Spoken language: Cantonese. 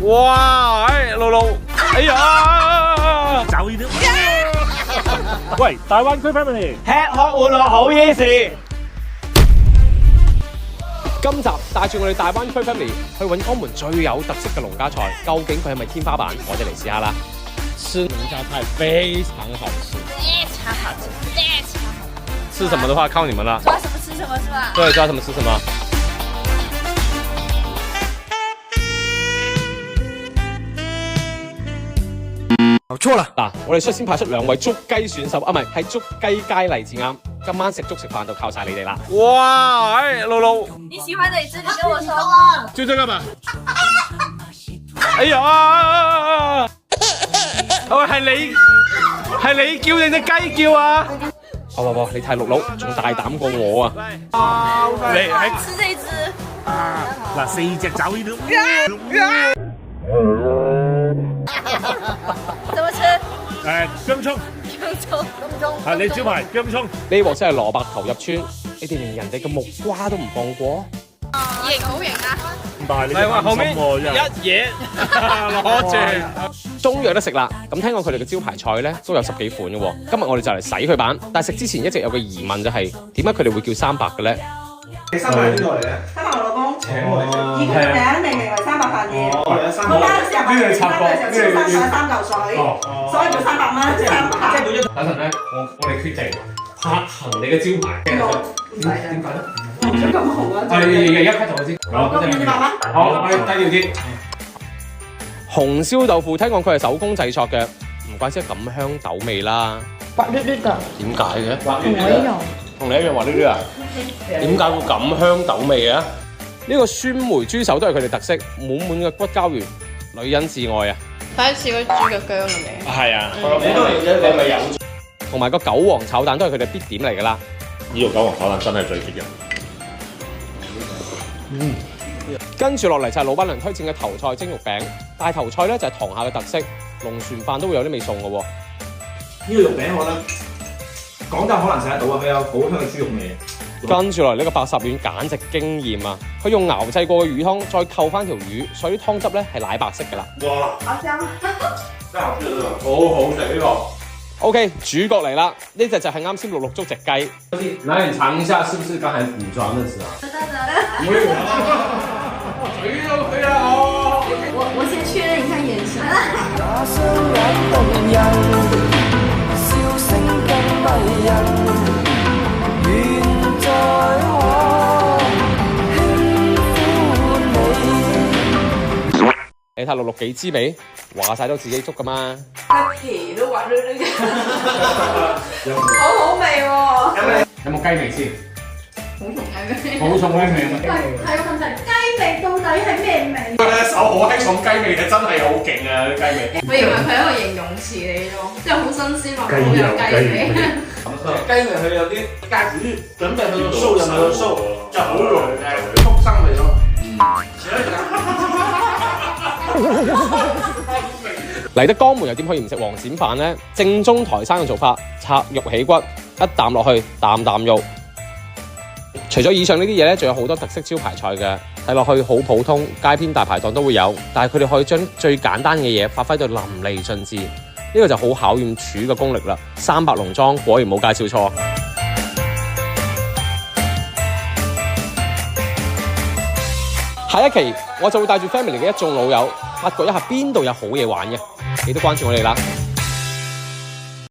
哇！露露，哎呀！走呢啲。喂，大灣區 family， 吃喝玩樂好 easy。今集帶住我哋大灣區 family 去揾江門最有特色嘅農家菜，究竟佢係咪天花板？我哋嚟試下啦！吃農家菜非常好吃，非常好吃，非常好吃。吃什麼的話靠你們啦。抓什麼吃什麼是吧？對，抓什麼吃什麼。錯啦！嗱，我哋率先派出2位捉雞選手，啊唔係，係捉雞佳麗至啱。今晚食粥食飯就靠晒你哋啦！哇！露露，你喜歡哪隻？你跟我說。就這個吧。哎呀！喂，係你叫定隻雞叫啊？哇！你太綠佬，仲大膽過我啊！你係吃這一隻。嗱，4隻走呢啲。怎麼吃？姜葱。係你招牌姜葱。呢鑊真係蘿蔔頭入村，你哋連人哋嘅木瓜都唔放過。型好型啊！但係你後面一嘢攞住，終於有得食啦！咁聽講佢哋嘅招牌菜咧都有10幾款嘅喎。今日我哋就嚟洗佢版，但係食之前一直有個疑問就係點解佢哋會叫三白嘅咧？你三白係邊度嚟嘅？三白我老公請我嚟嘅。以佢嘅名命名為三百飯嘢。我單時入去300嘅時候燒3嚿水，所以叫300蚊。三百。即係每一等陣咧，我哋決定拍行你嘅招牌。點解咧？咁好啊！係一開頭先。咁200蚊。好，我哋低調啲。紅燒豆腐聽講佢係手工製作嘅，唔怪之咁香豆味啦。滑捋捋㗎，點解嘅？同我一樣。同你一樣滑捋捋啊？點解會咁香豆味啊？呢個酸梅豬手都係佢哋特色，滿滿嘅骨膠原，女人至愛啊！第一次嗰豬腳薑嘅味。係啊，你都嚟啫，你咪有。同埋個韭黃炒蛋都係佢哋必點嚟㗎啦。呢個韭黃炒蛋真係最必嘅。跟住落嚟就係老闆娘推薦嘅頭菜蒸肉餅，大頭菜咧就係塘廈嘅特色，龍船飯都會有啲味餸嘅喎。呢個肉餅我覺得廣州可能食得到啊，佢有好香嘅豬肉味。跟住落嚟呢個白霎丸簡直驚豔啊！佢用熬製過嘅魚湯，再扣翻條魚，所以啲湯汁咧係奶白色㗎啦。哇！好香。真係好食啊！好好食呢個。OK，主角嚟啦！呢隻就係啱先陸捉隻雞。來，你嘗一下，是不是剛才古裝的時候？沒有啊！誰都可以啊！我先確認一下眼神。那雙眼動人，笑聲更迷人。願再可輕撫你。你睇陸幾滋味，話晒都自己捉㗎嘛。個皮都滑捋捋嘅，好好味喎。有冇雞味先？好重雞味。好重雞味啊！係個問題，雞味到底係咩味？佢手好閪重雞味，真係好勁啊！啲雞味。我以為佢係一個形容詞嚟咯，即係好新鮮或者好有雞味。雞味佢有啲雞子，準備去到酥又去到酥，就好濃嘅畜生味咯。嚟得江門又點可以唔食黃鱔飯呢？正宗台山嘅做法，拆肉起骨，一啖落去，啖啖肉。除咗以上呢啲嘢咧，仲有好多特色招牌菜嘅，睇落去好普通，街邊大排檔都會有。但係佢哋可以將最簡單嘅嘢發揮到淋漓盡致，呢個就好考驗廚嘅功力啦。三白農莊果然冇介紹錯。下一期我就會帶住 family 嘅一眾老友，發掘一下邊度有好嘢玩嘅，記得關注我哋啦。